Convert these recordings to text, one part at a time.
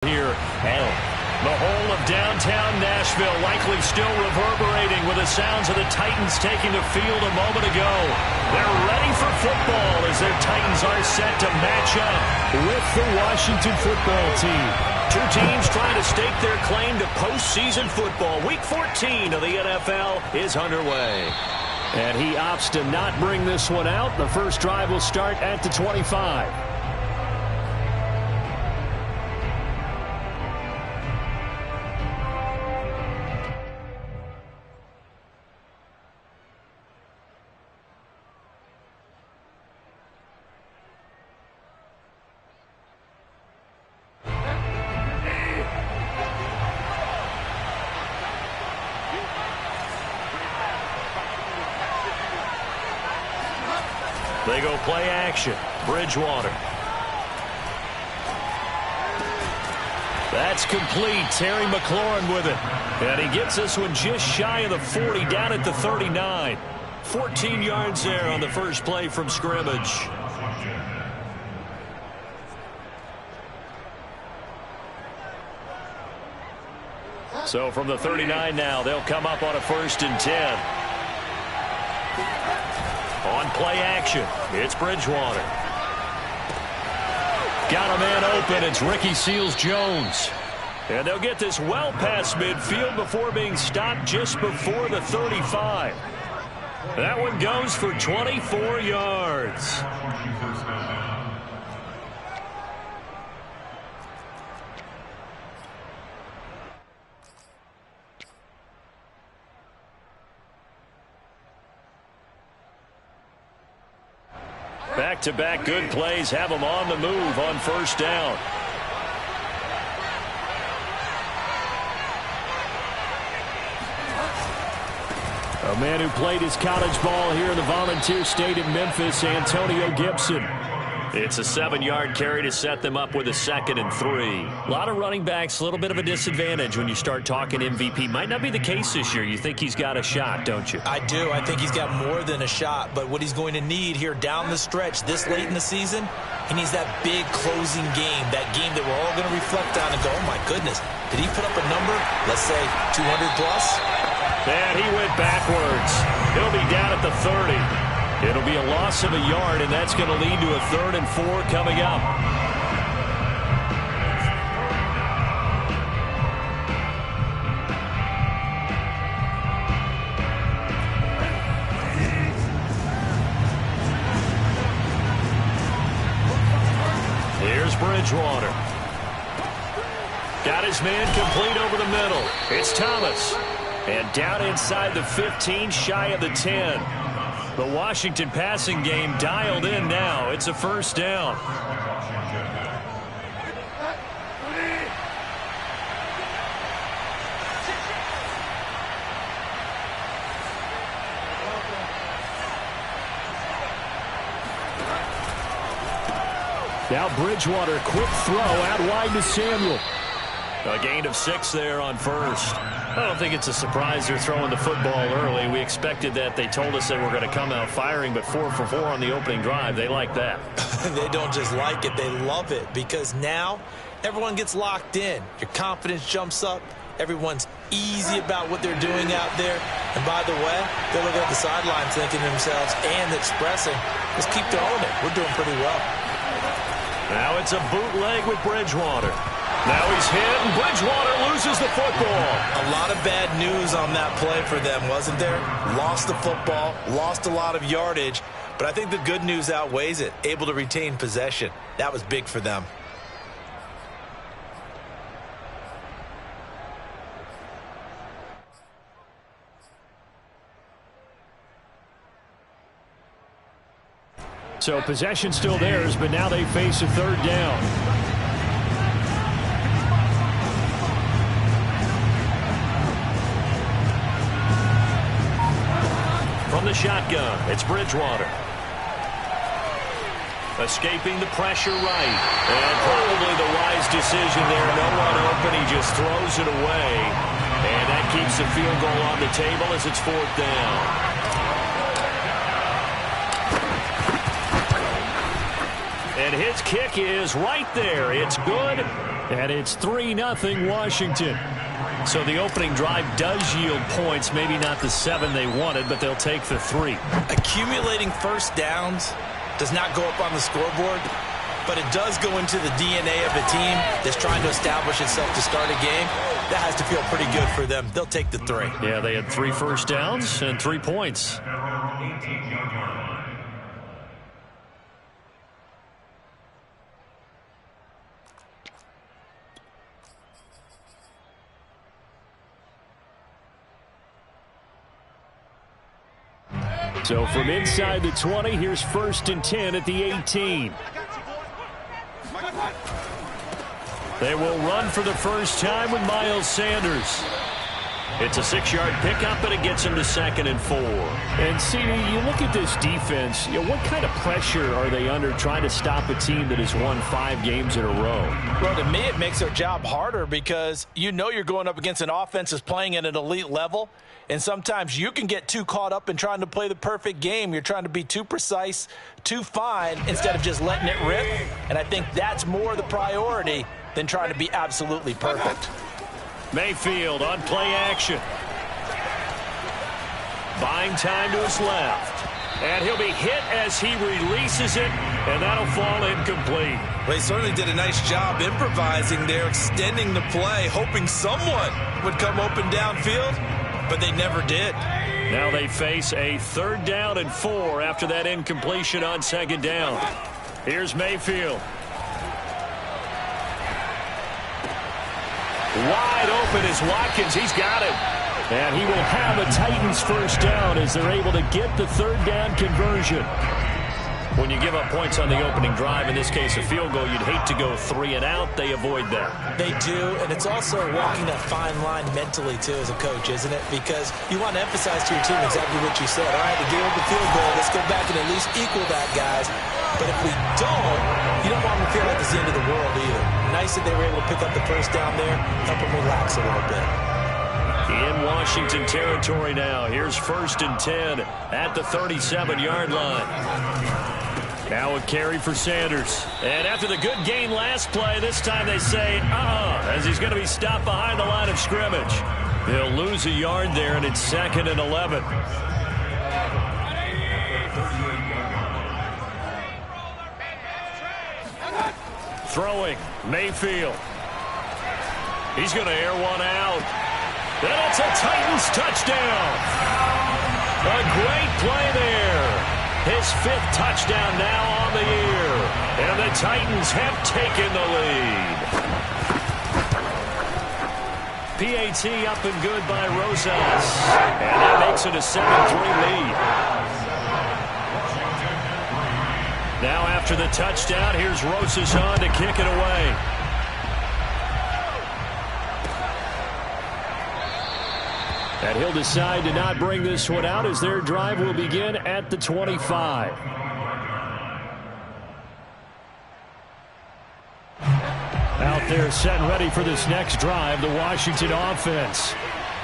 Here, and the whole of downtown Nashville likely still reverberating with the sounds of the Titans taking the field a moment ago. They're ready for football as their Titans are set to match up with the Washington football team. Two teams trying to stake their claim to postseason football. Week 14 of the NFL is underway. And he opts to not bring this one out. The first drive will start at the 25. They go play action. Bridgewater. That's complete. Terry McLaurin with it. And he gets this one just shy of the 40, down at the 39. 14 yards there on the first play from scrimmage. So from the 39 now, they'll come up on a 1st and 10. On play action, it's Bridgewater. Got a man open. It's Ricky Seals-Jones. And they'll get this well past midfield before being stopped just before the 35. That one goes for 24 yards. Back-to-back good plays have them on the move on 1st down. A man who played his college ball here in the Volunteer State in Memphis, Antonio Gibson. It's a 7-yard carry to set them up with a 2nd and 3. A lot of running backs, a little bit of a disadvantage when you start talking MVP. Might not be the case this year. You think he's got a shot, don't you? I do. I think he's got more than a shot. But what he's going to need here down the stretch this late in the season, he needs that big closing game, that game that we're all going to reflect on and go, oh, my goodness, did he put up a number, let's say 200 plus? And he went backwards. He'll be down at the 30. It'll be a loss of a yard, and that's going to lead to a 3rd and 4 coming up. Here's Bridgewater. Got his man complete over the middle. It's Thomas. And down inside the 15, shy of the 10. The Washington passing game dialed in now. It's a 1st down. Now Bridgewater, quick throw out wide to Samuel. A gain of 6 there on 1st. I don't think it's a surprise they're throwing the football early. We expected that. They told us they were going to come out firing, but 4 for 4 on the opening drive. They like that. They don't just like it. They love it because now everyone gets locked in. Your confidence jumps up. Everyone's easy about what they're doing out there. And by the way, they're looking at the sidelines thinking to themselves and expressing, let's keep throwing it. We're doing pretty well. Now it's a bootleg with Bridgewater. Now he's hit, and Bridgewater loses the football. A lot of bad news on that play for them, wasn't there? Lost the football, lost a lot of yardage, but I think the good news outweighs it. Able to retain possession. That was big for them. So possession still theirs, but now they face a 3rd down. From the shotgun, it's Bridgewater. Escaping the pressure right. And probably the wise decision there. No one open. He just throws it away. And that keeps the field goal on the table as it's 4th down. And his kick is right there. It's good, and it's 3-0 Washington. So the opening drive does yield points, maybe not the 7 they wanted, but they'll take the 3. Accumulating first downs does not go up on the scoreboard, but it does go into the DNA of a team that's trying to establish itself to start a game. That has to feel pretty good for them. They'll take the 3. Yeah, they had 3 first downs and 3 points. So from inside the 20, here's 1st and 10 at the 18. They will run for the first time with Miles Sanders. It's a 6-yard pickup, but it gets him to 2nd and 4. And, CD, you look at this defense, what kind of pressure are they under trying to stop a team that has won 5 games in a row? Well, to me, it makes their job harder because you know you're going up against an offense that's playing at an elite level, and sometimes you can get too caught up in trying to play the perfect game. You're trying to be too precise, too fine, instead of just letting it rip. And I think that's more the priority than trying to be absolutely perfect. Mayfield on play action. Buying time to his left. And he'll be hit as he releases it, and that'll fall incomplete. Well, he certainly did a nice job improvising there, extending the play, hoping someone would come open downfield, but they never did. Now they face a 3rd down and 4 after that incompletion on 2nd down. Here's Mayfield. Wide open is Watkins. He's got him. And he will have a Titans first down as they're able to get the 3rd down conversion. When you give up points on the opening drive, in this case a field goal, you'd hate to go 3 and out. They avoid that. They do, and it's also walking that fine line mentally, too, as a coach, isn't it? Because you want to emphasize to your team exactly what you said. All right, we gave up the field goal. Let's go back and at least equal that, guys. But if we don't, you don't want them to feel like it's the end of the world either. Nice that they were able to pick up the first down there, help them relax a little bit. In Washington territory now. Here's 1st and 10 at the 37-yard line. Now a carry for Sanders. And after the good gain last play, this time they say, as he's going to be stopped behind the line of scrimmage. They'll lose a yard there, and it's 2nd and 11. Throwing, Mayfield. He's going to air one out. And it's a Titans touchdown. A great play there. His 5th touchdown now on the year. And the Titans have taken the lead. PAT up and good by Rosas. And that makes it a 7-3 lead. Now after the touchdown, here's Rosas on to kick it away. And he'll decide to not bring this one out as their drive will begin at the 25. Out there set and ready for this next drive, the Washington offense.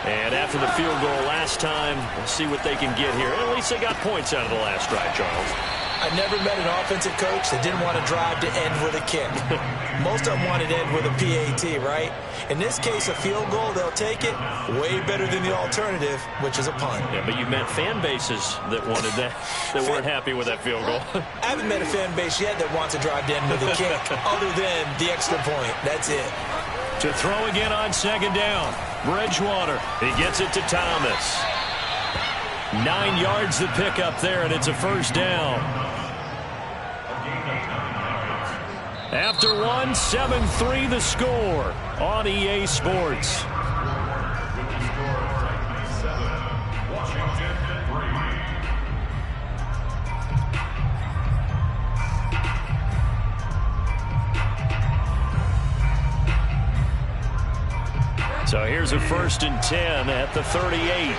And after the field goal last time, we'll see what they can get here. At least they got points out of the last drive, Charles. I never met an offensive coach that didn't want to drive to end with a kick. Most of them wanted to end with a PAT, right? In this case, a field goal, they'll take it. Way better than the alternative, which is a punt. Yeah, but you met fan bases that wanted that, that weren't happy with that field goal. I haven't met a fan base yet that wants to drive to end with a kick, other than the extra point. That's it. To throw again on 2nd down. Bridgewater. He gets it to Thomas. 9 yards the pickup there, and it's a first down. After one, 7-3 the score on EA Sports. So here's a 1st and 10 at the 38.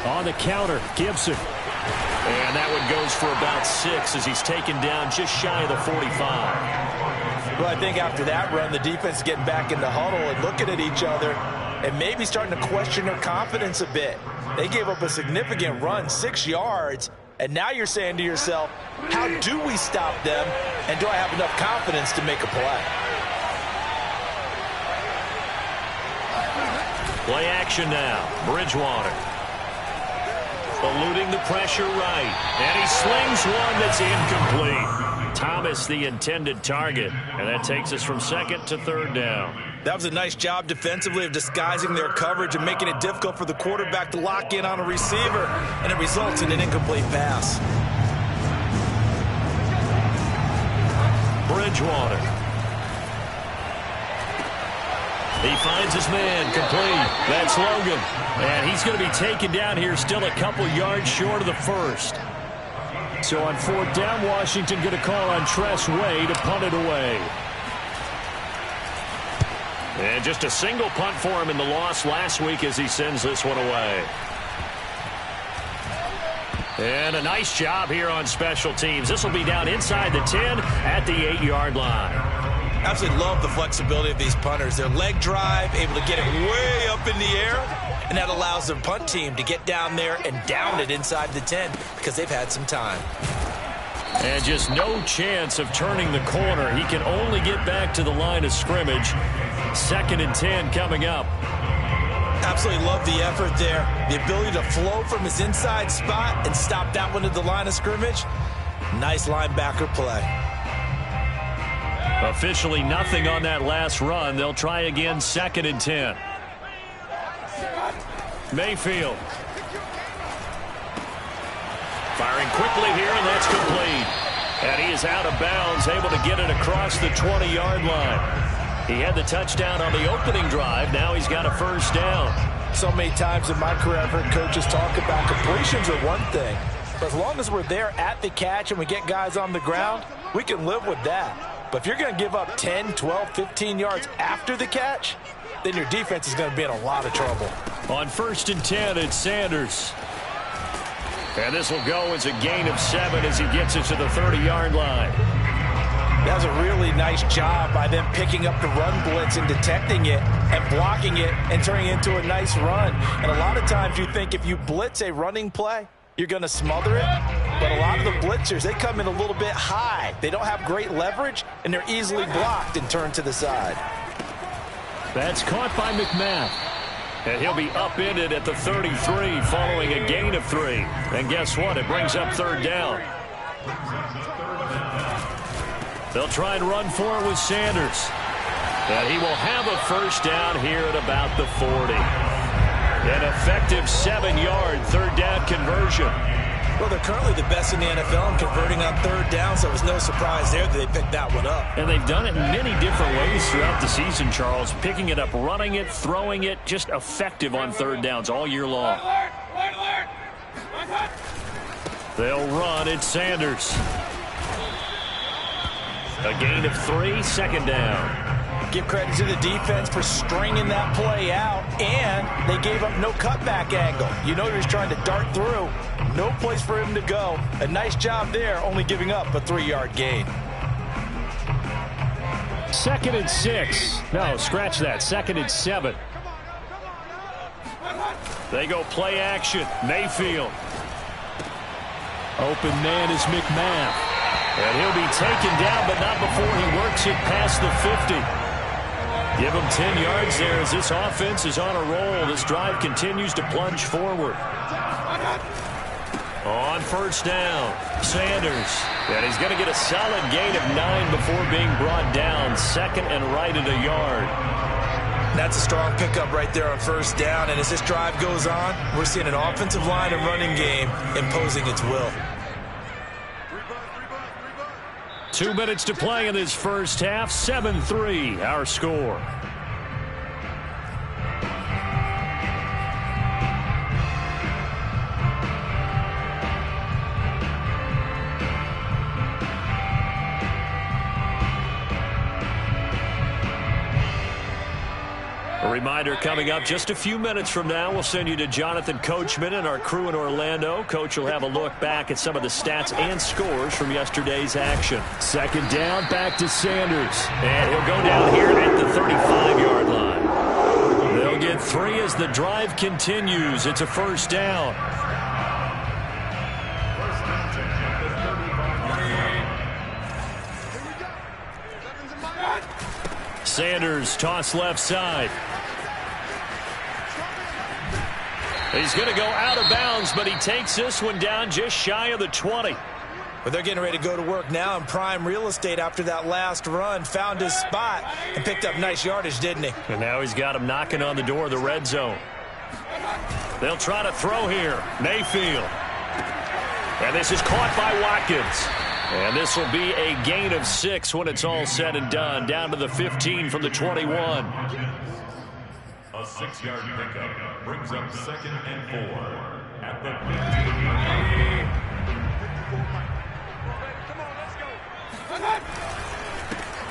On the counter, Gibson. And that one goes for about 6 as he's taken down just shy of the 45. Well, I think after that run, the defense is getting back in the huddle and looking at each other and maybe starting to question their confidence a bit. They gave up a significant run, 6 yards, And now you're saying to yourself, how do we stop them? And do I have enough confidence to make a play? Play action now. Bridgewater. Eluding the pressure right. And he slings one that's incomplete. Thomas the intended target. And that takes us from second to third down. That was a nice job defensively of disguising their coverage and making it difficult for the quarterback to lock in on a receiver. And it results in an incomplete pass. Bridgewater. He finds his man, complete. That's Logan. And he's going to be taken down here, still a couple yards short of the first. So on fourth down, Washington going to call on Tress Way to punt it away. And just a single punt for him in the loss last week as he sends this one away. And a nice job here on special teams. This will be down inside the 10 at the 8-yard line. Absolutely love the flexibility of these punters. Their leg drive, able to get it way up in the air, and that allows their punt team to get down there and down it inside the 10 because they've had some time. And just no chance of turning the corner. He can only get back to the line of scrimmage. 2nd and 10 coming up. Absolutely love the effort there. The ability to flow from his inside spot and stop that one at the line of scrimmage. Nice linebacker play. Officially nothing on that last run. They'll try again 2nd and 10. Mayfield. Firing quickly here, and that's complete. And he is out of bounds, able to get it across the 20-yard line. He had the touchdown on the opening drive. Now he's got a first down. So many times in my career I've heard coaches talk about completions are one thing. But as long as we're there at the catch and we get guys on the ground, we can live with that. But if you're going to give up 10, 12, 15 yards after the catch, then your defense is going to be in a lot of trouble. On 1st and 10, it's Sanders. And this will go as a gain of 7 as he gets it to the 30-yard line. That was a really nice job by them picking up the run blitz and detecting it and blocking it and turning it into a nice run. And a lot of times you think if you blitz a running play, you're going to smother it. But a lot of the blitzers, they come in a little bit high. They don't have great leverage, and they're easily blocked and turned to the side. That's caught by McMath. And he'll be upended at the 33 following a gain of 3. And guess what? It brings up 3rd down. They'll try and run for it with Sanders. And he will have a first down here at about the 40. An effective 7-yard 3rd down conversion. Well, they're currently the best in the NFL in converting on 3rd down, so it was no surprise there that they picked that one up. And they've done it in many different ways throughout the season, Charles. Picking it up, running it, throwing it, just effective on 3rd downs all year long. They'll run. It's Sanders. A gain of 3, 2nd down. Give credit to the defense for stringing that play out, and they gave up no cutback angle. You know he was trying to dart through. No place for him to go. A nice job there, only giving up a 3-yard gain. 2nd and 6. No, scratch that. 2nd and 7. They go play action. Mayfield. Open man is McMath. And he'll be taken down, but not before he works it past the 50. Give him 10 yards there as this offense is on a roll. This drive continues to plunge forward. On 1st down, Sanders. And he's going to get a solid gain of 9 before being brought down. 2nd and right at a yard. That's a strong pickup right there on 1st down. And as this drive goes on, we're seeing an offensive line and running game imposing its will. 2 minutes to play in this first half. 7-3, our score. A reminder coming up just a few minutes from now, we'll send you to Jonathan Coachman and our crew in Orlando. Coach will have a look back at some of the stats and scores from yesterday's action. 2nd down, back to Sanders. And he'll go down here at the 35-yard line. They'll get 3 as the drive continues. It's a 1st down. Sanders toss left side. He's going to go out of bounds, but he takes this one down just shy of the 20. But they're getting ready to go to work now in prime real estate after that last run. Found his spot and picked up nice yardage, didn't he? And now he's got him knocking on the door of the red zone. They'll try to throw here. Mayfield. And this is caught by Watkins. And this will be a gain of 6 when it's all said and done. Down to the 15 from the 21. A 6-yard pickup brings up 2nd and 4 at the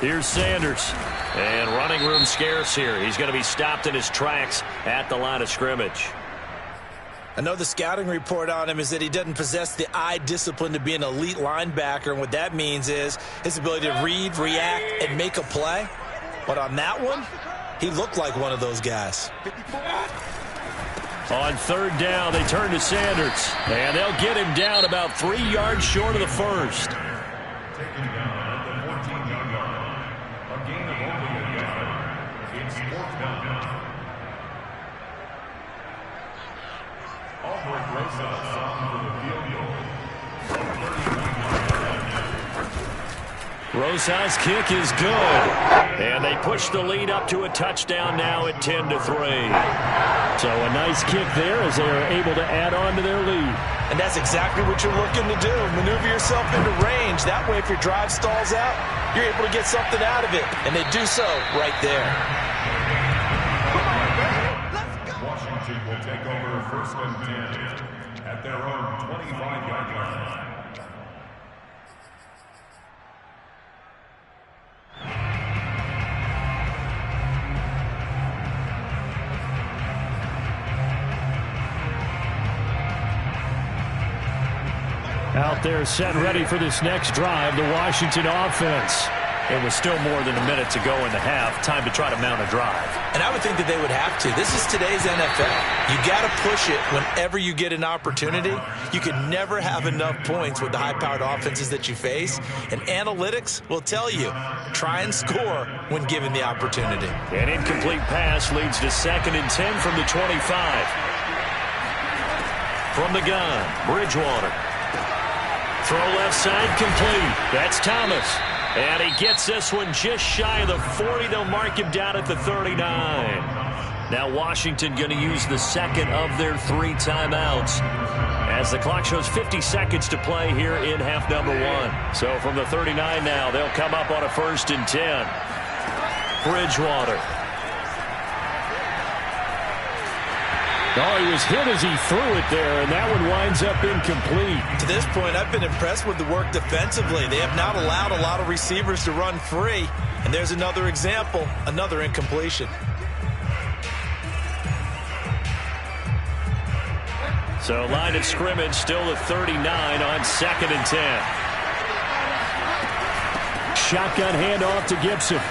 15. Here's Sanders. And running room scarce here. He's going to be stopped in his tracks at the line of scrimmage. I know the scouting report on him is that he doesn't possess the eye discipline to be an elite linebacker, and what that means is his ability to read, react, and make a play. But on that one, he looked like one of those guys. On 3rd down, they turn to Sanders, and they'll get him down about 3 yards short of the first. Taken down at the 14-yard line. A gain of only a yard. It's 4th down. Albert Rosas on for the field goal. Rosas' kick is good. And they push the lead up to a touchdown now at 10-3. So a nice kick there as they are able to add on to their lead. And that's exactly what you're looking to do. Maneuver yourself into range. That way, if your drive stalls out, you're able to get something out of it. And they do so right there. Washington will take over 1st and 10 at their own 25-yard line. Out there set ready for this next drive, the Washington offense. It was still more than a minute to go in the half. Time to try to mount a drive. And I would think that they would have to. This is today's NFL. You got to push it whenever you get an opportunity. You can never have enough points with the high-powered offenses that you face. And analytics will tell you, try and score when given the opportunity. An incomplete pass leads to 2nd and 10 from the 25. From the gun, Bridgewater. Throw left side complete. That's Thomas. And he gets this one just shy of the 40. They'll mark him down at the 39. Now Washington going to use the 2nd of their 3 timeouts as the clock shows 50 seconds to play here in half number 1. So from the 39 now, they'll come up on a 1st and 10. Bridgewater. Oh, he was hit as he threw it there, and that one winds up incomplete. To this point, I've been impressed with the work defensively. They have not allowed a lot of receivers to run free. And there's another example, another incompletion. So line of scrimmage still at 39 on 2nd and 10. Shotgun handoff to Gibson.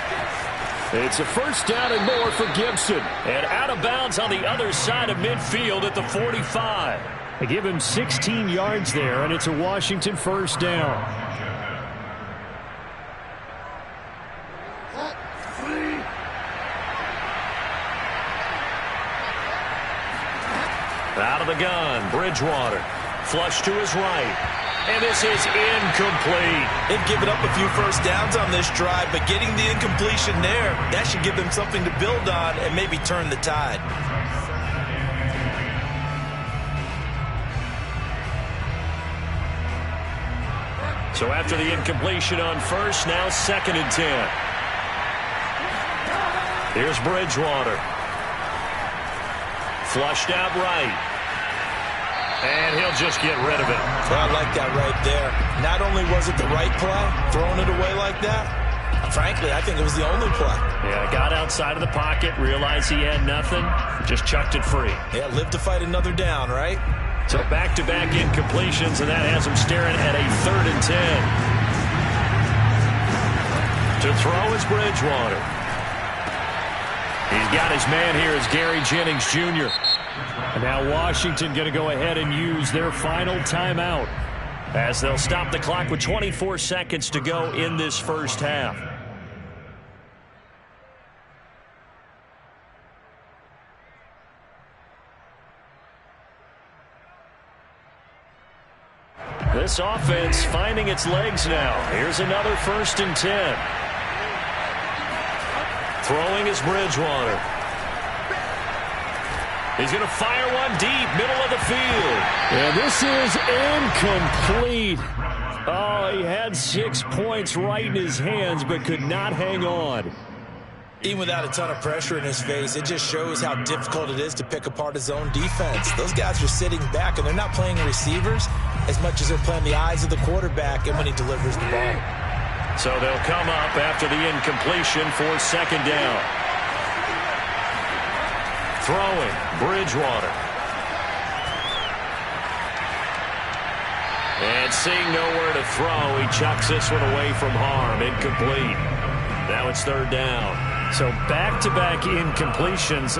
It's a 1st down and more for Gibson. And out of bounds on the other side of midfield at the 45. They give him 16 yards there, and it's a Washington 1st down. Out of the gun, Bridgewater. Flush to his right. And this is incomplete. They've given up a few 1st downs on this drive, but getting the incompletion there, that should give them something to build on and maybe turn the tide. So after the incompletion on 1st, now 2nd and 10. Here's Bridgewater. Flushed out right. And he'll just get rid of it. I like that right there. Not only was it the right play, throwing it away like that, frankly, I think it was the only play. Yeah, got outside of the pocket, realized he had nothing, just chucked it free. Yeah, live to fight another down, right? So back-to-back incompletions, and that has him staring at a 3rd and 10. To throw is Bridgewater. He's got his man here as Gary Jennings Jr. And now Washington going to go ahead and use their final timeout as they'll stop the clock with 24 seconds to go in this 1st half. This offense finding its legs now. Here's another 1st and 10. Throwing is Bridgewater. He's going to fire one deep, middle of the field. And this is incomplete. Oh, he had 6 points right in his hands, but could not hang on. Even without a ton of pressure in his face, it just shows how difficult it is to pick apart his own defense. Those guys are sitting back, and they're not playing receivers as much as they're playing the eyes of the quarterback and when he delivers the ball. So they'll come up after the incompletion for 2nd down. Throwing, Bridgewater. And seeing nowhere to throw, he chucks this one away from harm. Incomplete. Now it's 3rd down. So back-to-back incompletions.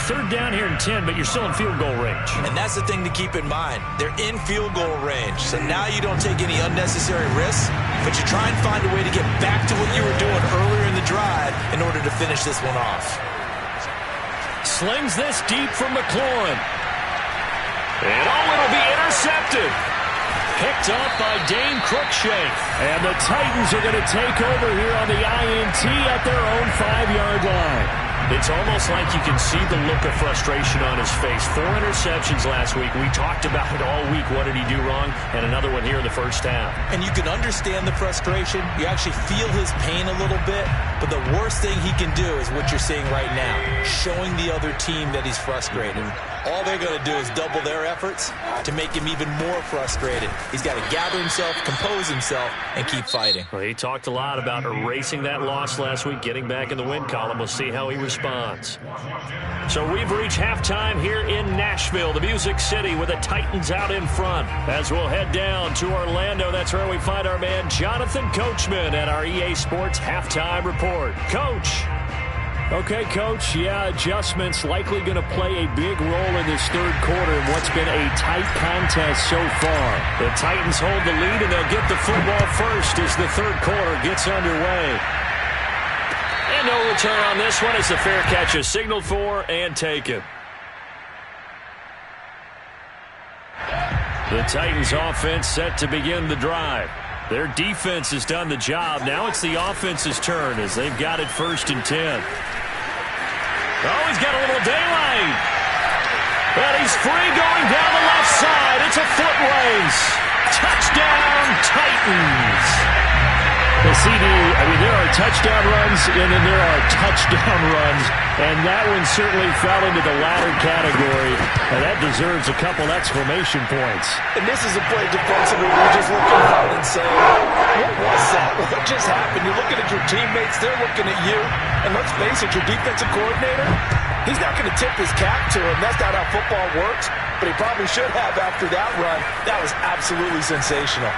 3rd down here and 10, but you're still in field goal range. And that's the thing to keep in mind. They're in field goal range. So now you don't take any unnecessary risks, but you try and find a way to get back to what you were doing earlier in the drive in order to finish this one off. Slings this deep from McLaurin. And it'll be intercepted. Picked up by Dane Cruikshank. And the Titans are going to take over here on the INT at their own 5-yard line. It's almost like you can see the look of frustration on his face. 4 interceptions last week. We talked about it all week. What did he do wrong? And another one here in the 1st half. And you can understand the frustration. You actually feel his pain a little bit. But the worst thing he can do is what you're seeing right now, showing the other team that he's frustrated. All they're going to do is double their efforts to make him even more frustrated. He's got to gather himself, compose himself, and keep fighting. Well, he talked a lot about erasing that loss last week, getting back in the win column. We'll see how he responds. So we've reached halftime here in Nashville, the Music City, with the Titans out in front. As we'll head down to Orlando, that's where we find our man Jonathan Coachman at our EA Sports Halftime Report. Coach. Okay, Coach, adjustments likely going to play a big role in this 3rd quarter in what's been a tight contest so far. The Titans hold the lead, and they'll get the football first as the 3rd quarter gets underway. And no return on this one as the fair catch is signaled for and taken. The Titans offense set to begin the drive. Their defense has done the job. Now it's the offense's turn as they've got it 1st and 10. Oh, he's got a little daylight. But he's free going down the left side. It's a foot race. Touchdown, Titans. The CD, there are touchdown runs, and then there are touchdown runs, and that one certainly fell into the latter category, and that deserves a couple exclamation points. And this is a play defensively where you're just looking out and saying, what was that? What just happened? You're looking at your teammates, they're looking at you, and let's face it, your defensive coordinator, he's not going to tip his cap to him. That's not how football works, but he probably should have after that run. That was absolutely sensational.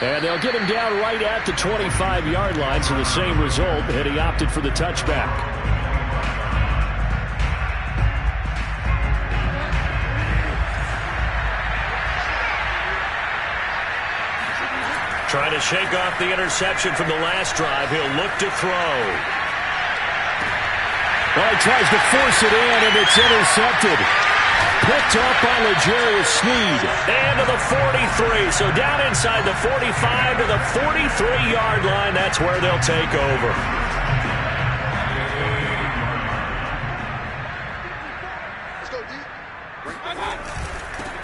And they'll get him down right at the 25-yard line, so the same result, and he opted for the touchback. Trying to shake off the interception from the last drive. He'll look to throw. Well, he tries to force it in, and it's intercepted. Picked up by L'Jarius Sneed. And to the 43. So down inside the 45 to the 43-yard line. That's where they'll take over.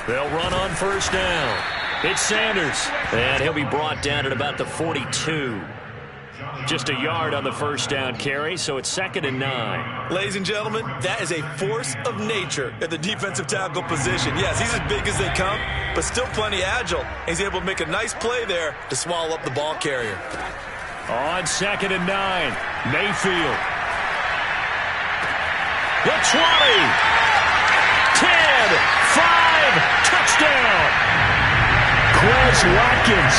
They'll run on 1st down. It's Sanders. And he'll be brought down at about the 42. Just a yard on the 1st down carry, so it's 2nd and 9. Ladies and gentlemen, that is a force of nature at the defensive tackle position. Yes, he's as big as they come, but still plenty agile. He's able to make a nice play there to swallow up the ball carrier. On 2nd and 9, Mayfield. The 20, 10, 5, touchdown. Quez Watkins.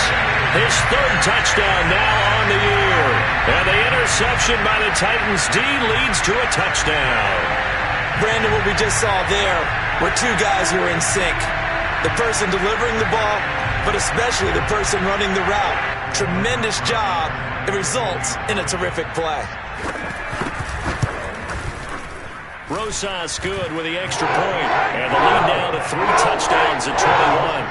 His 3rd touchdown now on the year. And the interception by the Titans D leads to a touchdown. Brandon, what we just saw there were 2 guys who were in sync. The person delivering the ball, but especially the person running the route. Tremendous job. It results in a terrific play. Rosas good with the extra point. And the lead now to 3 touchdowns at 21.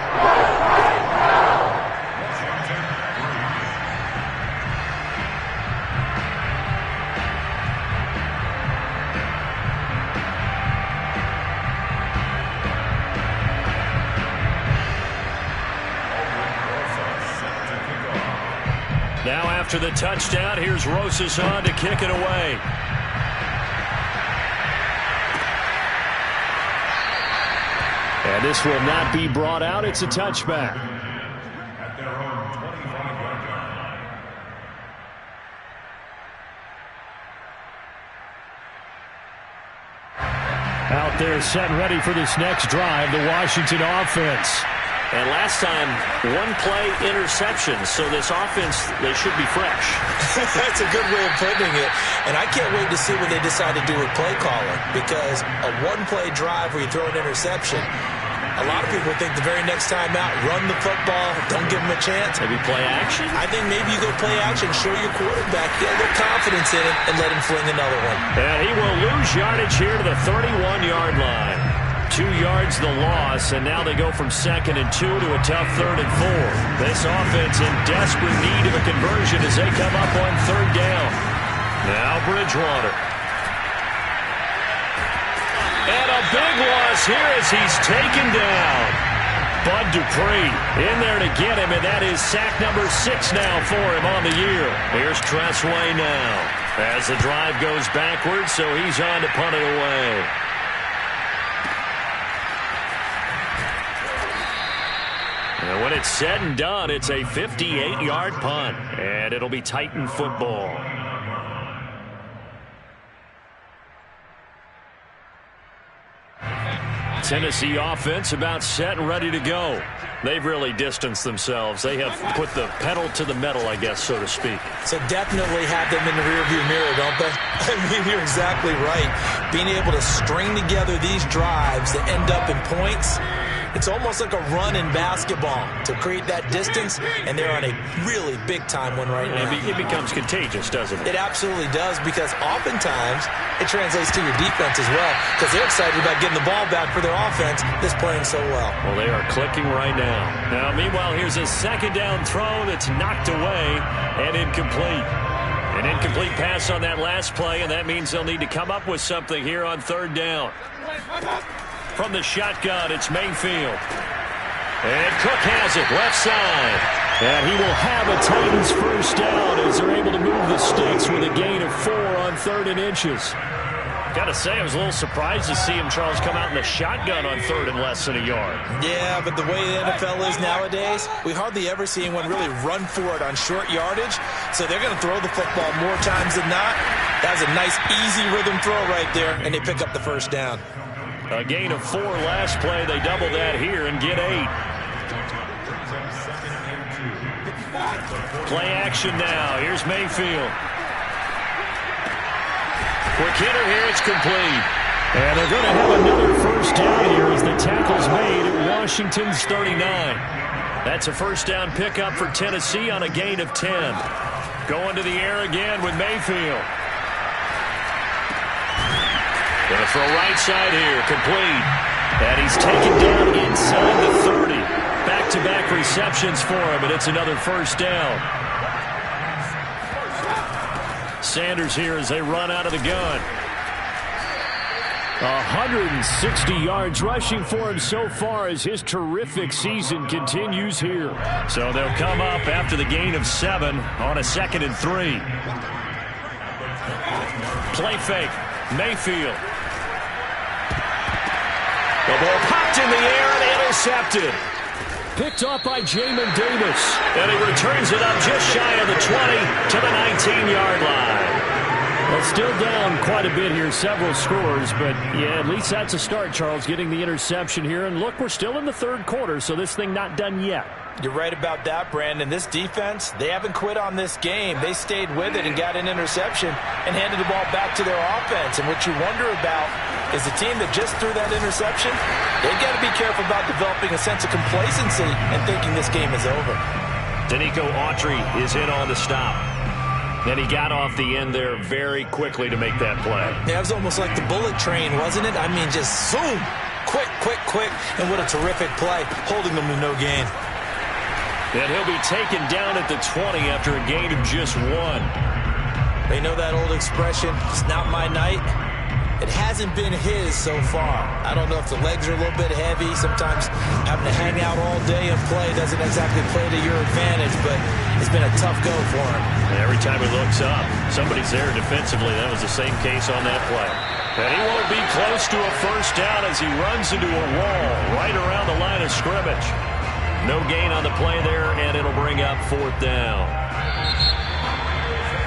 Now after the touchdown, here's Rosas on to kick it away. And this will not be brought out. It's a touchback. At their own 25-yard line. Out there set ready for this next drive, the Washington offense. And last time, 1-play interception. So this offense, they should be fresh. That's a good way of putting it. And I can't wait to see what they decide to do with play calling. Because a 1-play drive where you throw an interception, a lot of people think the very next time out, run the football, don't give them a chance. Maybe play action? I think maybe you go play action, show your quarterback, get a little confidence in it, and let him fling another one. And he will lose yardage here to the 31-yard line. 2 yards the loss, and now they go from 2nd and 2 to a tough 3rd and 4. This offense in desperate need of a conversion as they come up on 3rd down. Now Bridgewater. And a big loss here as he's taken down. Bud Dupree in there to get him, and that is sack number 6 now for him on the year. Here's Tressway now as the drive goes backwards, so he's on to punt it away. And when it's said and done, it's a 58-yard punt, and it'll be Titan football. Tennessee offense about set and ready to go. They've really distanced themselves. They have put the pedal to the metal, I guess, so to speak. So definitely have them in the rearview mirror, don't they? I mean, you're exactly right. Being able to string together these drives that end up in points, it's almost like a run in basketball to create that distance, and they're on a really big-time one right now. It becomes contagious, doesn't it? It absolutely does, because oftentimes it translates to your defense as well, because they're excited about getting the ball back for their offense that's playing so well. Well, they are clicking right now. Now, meanwhile, here's a 2nd down throw that's knocked away and incomplete. An incomplete pass on that last play, and that means they'll need to come up with something here on 3rd down. From the shotgun, it's Mayfield. And Cook has it, left side. And he will have a Titans first down as they're able to move the sticks with a gain of 4 on 3rd and inches. Got to say, I was a little surprised to see him, Charles, come out in the shotgun on 3rd and less than a yard. Yeah, but the way the NFL is nowadays, we hardly ever see anyone really run for it on short yardage. So they're going to throw the football more times than not. That was a nice, easy rhythm throw right there, and they pick up the first down. A gain of 4 last play. They double that here and get 8. Play action now. Here's Mayfield. Quick hitter here. It's complete. And they're going to have another first down here as the tackle's made at Washington's 39. That's a first down pickup for Tennessee on a gain of 10. Going to the air again with Mayfield. Going to throw right side here, complete. And he's taken down inside the 30. Back-to-back receptions for him, and it's another first down. Sanders here as they run out of the gun. 160 yards rushing for him so far as his terrific season continues here. So they'll come up after the gain of 7 on a 2nd and 3. Play fake, Mayfield. The ball popped in the air and intercepted. Picked off by Jamin Davis. And he returns it up just shy of the 20 to the 19-yard line. Well, still down quite a bit here, several scores, but yeah, at least that's a start, Charles, getting the interception here. And look, we're still in the 3rd quarter, so this thing not done yet. You're right about that, Brandon. This defense, they haven't quit on this game. They stayed with it and got an interception and handed the ball back to their offense. And what you wonder about is the team that just threw that interception, they've got to be careful about developing a sense of complacency and thinking this game is over. Danico Autry is in on the stop. And he got off the end there very quickly to make that play. Yeah, it was almost like the bullet train, wasn't it? I mean, just zoom. Quick, quick, quick. And what a terrific play, holding them to no gain. And he'll be taken down at the 20 after a gain of just 1. They know that old expression, it's not my night. It hasn't been his so far. I don't know if the legs are a little bit heavy. Sometimes having to hang out all day and play doesn't exactly play to your advantage, but it's been a tough go for him. And every time he looks up, somebody's there defensively. That was the same case on that play. And he won't be close to a first down as he runs into a wall right around the line of scrimmage. No gain on the play there, and it'll bring up 4th down.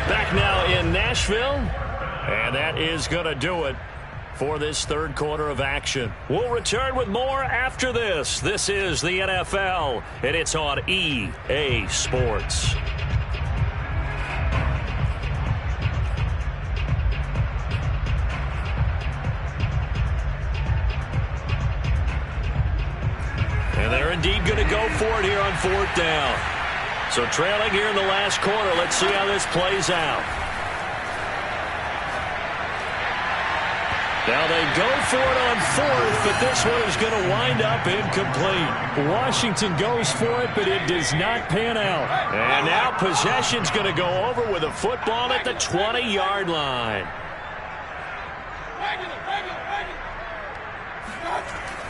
Back now in Nashville. And that is going to do it for this third quarter of action. We'll return with more after this. This is the NFL, and it's on EA Sports. And they're indeed going to go for it here on 4th down. So trailing here in the last quarter, let's see how this plays out. Now they go for it on 4th, but this one is going to wind up incomplete. Washington goes for it, but it does not pan out. And now possession's going to go over with a football at the 20-yard line.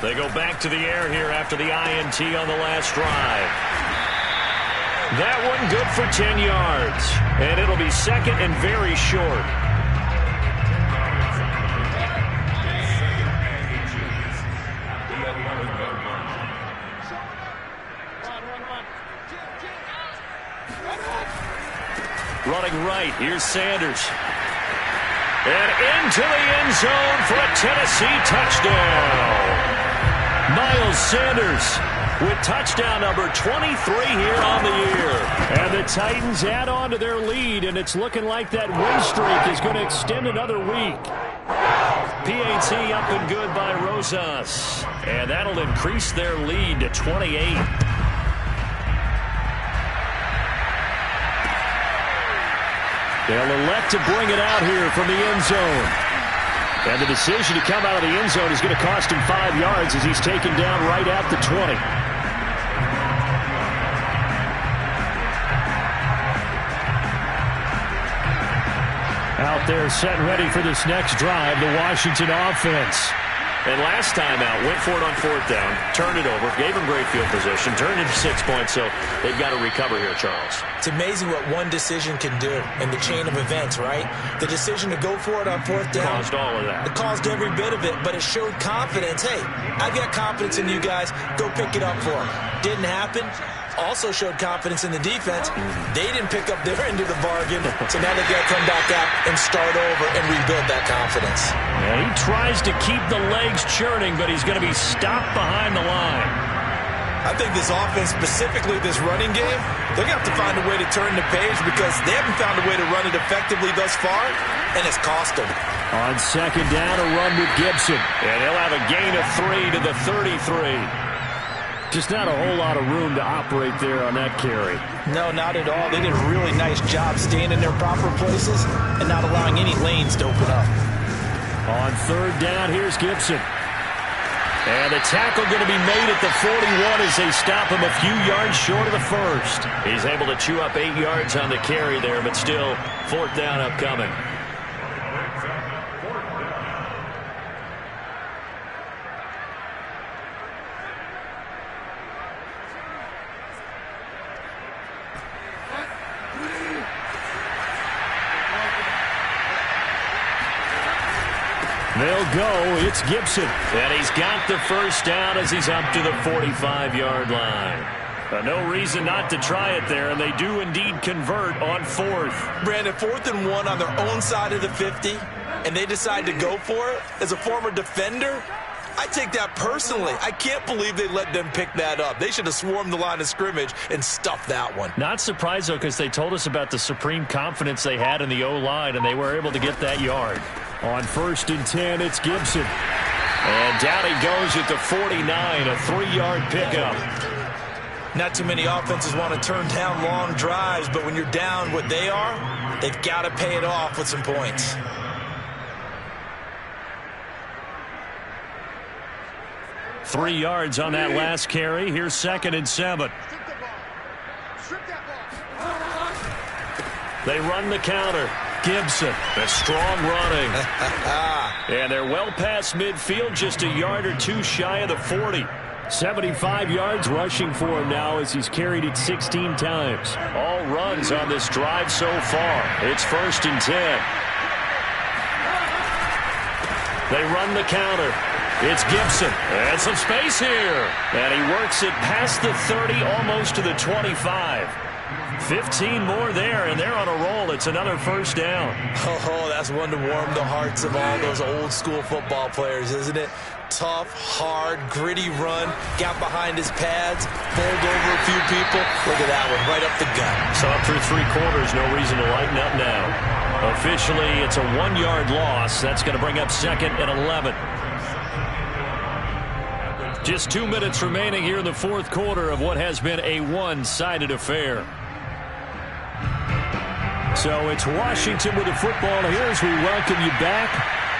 They go back to the air here after the INT on the last drive. That one good for 10 yards. And it'll be second and very short. Running right, here's Sanders. And into the end zone for a Tennessee touchdown. Miles Sanders with touchdown number 23 here on the year. And the Titans add on to their lead, and it's looking like that win streak is going to extend another week. PAT up and good by Rosas. And that'll increase their lead to 28. They'll elect to bring it out here from the end zone. And the decision to come out of the end zone is going to cost him 5 yards as he's taken down right at the 20. Out there set and ready for this next drive, the Washington offense. And last time out, went for it on 4th down, turned it over, gave him great field position, turned it to 6 points, so they've got to recover here, Charles. It's amazing what one decision can do in the chain of events, right? The decision to go for it on 4th down. Caused all of that. It caused every bit of it, but it showed confidence. Hey, I've got confidence in you guys. Go pick it up for them. Didn't happen. Also showed confidence in the defense. They didn't pick up their end of the bargain, so now they've got to come back out and start over and rebuild that confidence. Yeah, he tries to keep the legs churning, but he's going to be stopped behind the line. I think this offense, specifically this running game, they're going to have to find a way to turn the page because they haven't found a way to run it effectively thus far, and it's cost them. On 2nd down, a run with Gibson. And he'll have a gain of 3 to the 33. Just not a whole lot of room to operate there on that carry. No, not at all. They did a really nice job staying in their proper places and not allowing any lanes to open up. On 3rd down, here's Gibson. And the tackle going to be made at the 41 as they stop him a few yards short of the first. He's able to chew up 8 yards on the carry there, but still 4th down upcoming. They'll go. It's Gibson. And he's got the first down as he's up to the 45-yard line. No reason not to try it there, and they do indeed convert on 4th. Brandon, 4th and 1 on their own side of the 50, and they decide to go for it. As a former defender, I take that personally. I can't believe they let them pick that up. They should have swarmed the line of scrimmage and stuffed that one. Not surprised, though, because they told us about the supreme confidence they had in the O-line, and they were able to get that yard. On 1st and 10, it's Gibson. And down he goes at the 49, a 3-yard pickup. Not too many offenses want to turn down long drives, but when you're down what they are, They've got to pay it off with some points. Three yards on that last carry. Here's 2nd and 7. They run the counter. Gibson, a strong running. And they're well past midfield, just a yard or two shy of the 40. 75 yards rushing for him now as he's carried it 16 times. All runs on this drive so far. It's 1st and 10. They run the counter. It's Gibson. And some space here. And he works it past the 30, almost to the 25. 15 more there, and they're on a roll. It's another 1st down. Oh, that's one to warm the hearts of all those old-school football players, isn't it? Tough, hard, gritty run. Got behind his pads, bowled over a few people. Look at that one, right up the gut. So up through 3 quarters, no reason to lighten up now. Officially, it's a 1-yard loss. That's going to bring up 2nd and 11. Just 2 minutes remaining here in the 4th quarter of what has been a one-sided affair. So it's Washington with the football here as we welcome you back.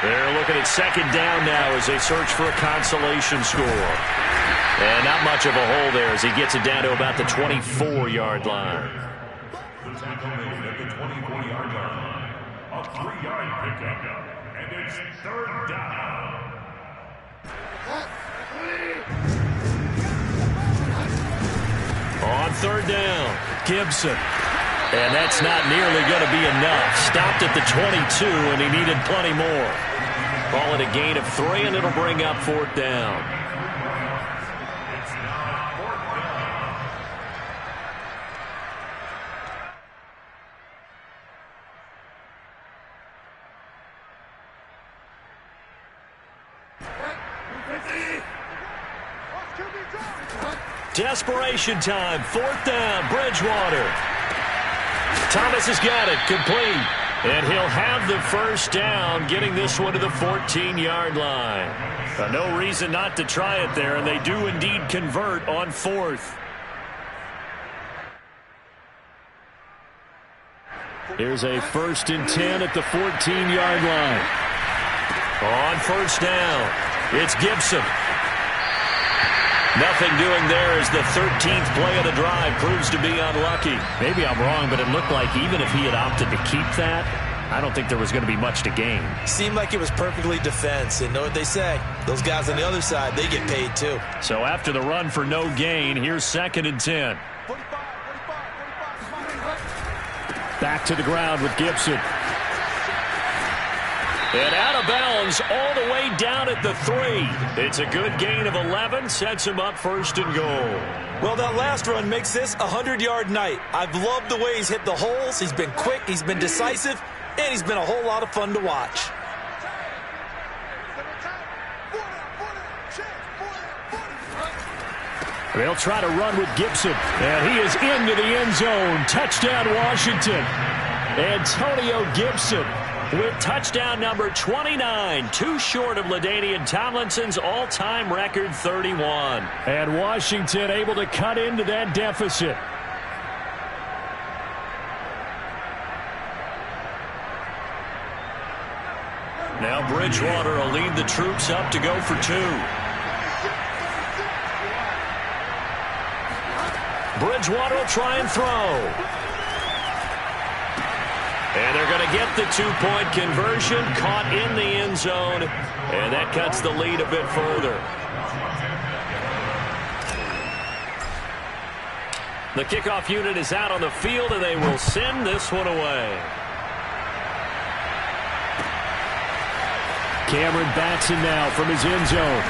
They're looking at 2nd down now as they search for a consolation score. And not much of a hole there as he gets it down to about the 24-yard line. The tackle made at the 24-yard line. A 3-yard pickup. And it's 3rd down. On 3rd down, Gibson. And that's not nearly going to be enough. Stopped at the 22, and he needed plenty more. Call it a gain of 3, and it'll bring up 4th down. It's now 4th down. Desperation time. 4th down. Bridgewater. Thomas has got it. Complete. And he'll have the 1st down, getting this one to the 14-yard line. No reason not to try it there, and they do indeed convert on 4th. Here's a 1st and 10 at the 14-yard line. On 1st down, it's Gibson. Nothing doing there as the 13th play of the drive proves to be unlucky. Maybe I'm wrong, but it looked like even if he had opted to keep that, I don't think there was going to be much to gain. Seemed like it was perfectly defense, and know what they say. Those guys on the other side, they get paid too. So after the run for no gain, here's 2nd and 10. Back to the ground with Gibson. And out of bounds all the way down at the 3. It's a good gain of 11, sets him up 1st and goal. Well, that last run makes this a 100-yard night. I've loved the way he's hit the holes. He's been quick, he's been decisive, and he's been a whole lot of fun to watch. They'll try to run with Gibson, and he is into the end zone. Touchdown, Washington. Antonio Gibson with touchdown number 29, too short of LaDainian Tomlinson's all-time record 31. And Washington able to cut into that deficit. Now Bridgewater will lead the troops up to go for 2. Bridgewater will try and throw. And they're going to get the 2-point conversion, caught in the end zone, and that cuts the lead a bit further. The kickoff unit is out on the field, and they will send this one away. Cameron Batson now from his end zone.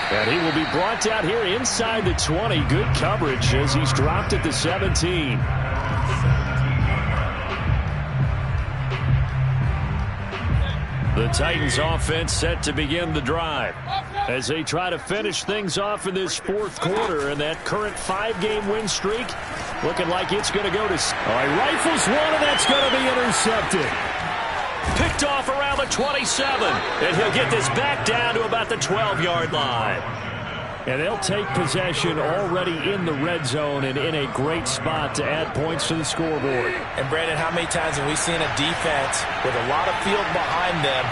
And he will be brought down here inside the 20. Good coverage as he's dropped at the 17. The Titans offense set to begin the drive as they try to finish things off in this 4th quarter, and that current 5-game win streak looking like it's going to go to... All right, rifles one, and that's going to be intercepted. Picked off around the 27, and he'll get this back down to about the 12-yard line. And they'll take possession already in the red zone and in a great spot to add points to the scoreboard. And, Brandon, how many times have we seen a defense with a lot of field behind them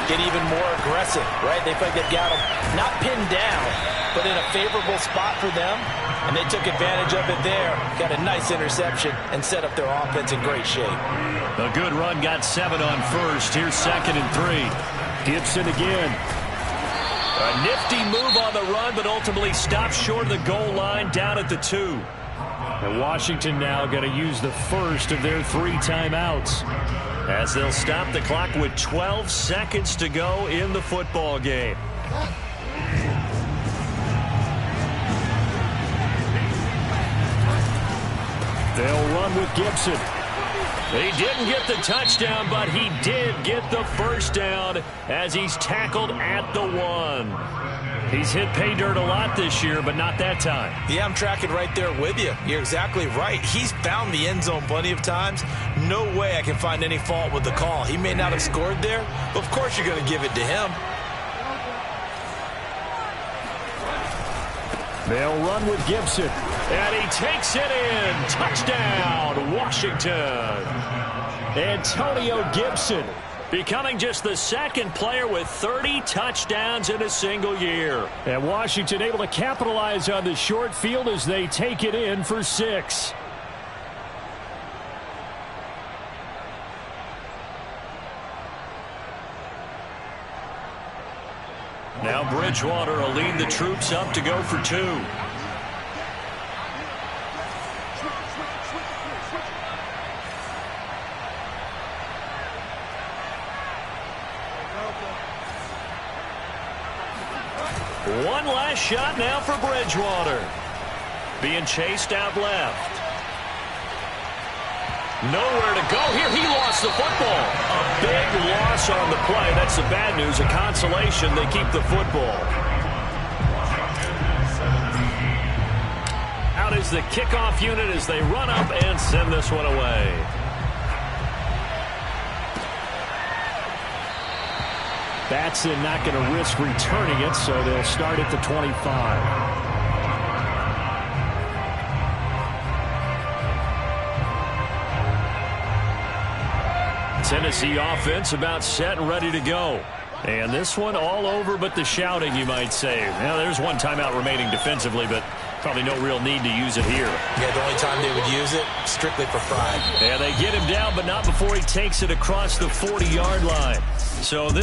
get even more aggressive, right? They feel like they've got them not pinned down, but in a favorable spot for them, and they took advantage of it there, got a nice interception, and set up their offense in great shape. A good run, got 7 on first. Here's 2nd and 3. Gibson again. A nifty move on the run, but ultimately stopped short of the goal line down at the 2. And Washington now going to use the first of their 3 timeouts, as they'll stop the clock with 12 seconds to go in the football game. They'll run with Gibson. He didn't get the touchdown, but he did get the first down as he's tackled at the 1. He's hit pay dirt a lot this year, but not that time. Yeah, I'm tracking right there with you. You're exactly right. He's found the end zone plenty of times. No way I can find any fault with the call. He may not have scored there, but of course you're going to give it to him. They'll run with Gibson. And he takes it in. Touchdown, Washington. Antonio Gibson, becoming just the 2nd player with 30 touchdowns in a single year. And Washington able to capitalize on the short field as they take it in for 6. Now Bridgewater will lead the troops up to go for 2. One last shot now for Bridgewater. Being chased out left. Nowhere to go here. He lost the football. A big loss on the play. That's the bad news. A consolation. They keep the football. Out is the kickoff unit as they run up and send this one away. Batson not going to risk returning it, so they'll start at the 25. Tennessee offense about set and ready to go. And this one all over but the shouting, you might say. Now, there's one timeout remaining defensively, but probably no real need to use it here. Yeah, the only time they would use it, strictly for pride. Yeah, they get him down, but not before he takes it across the 40-yard line. So this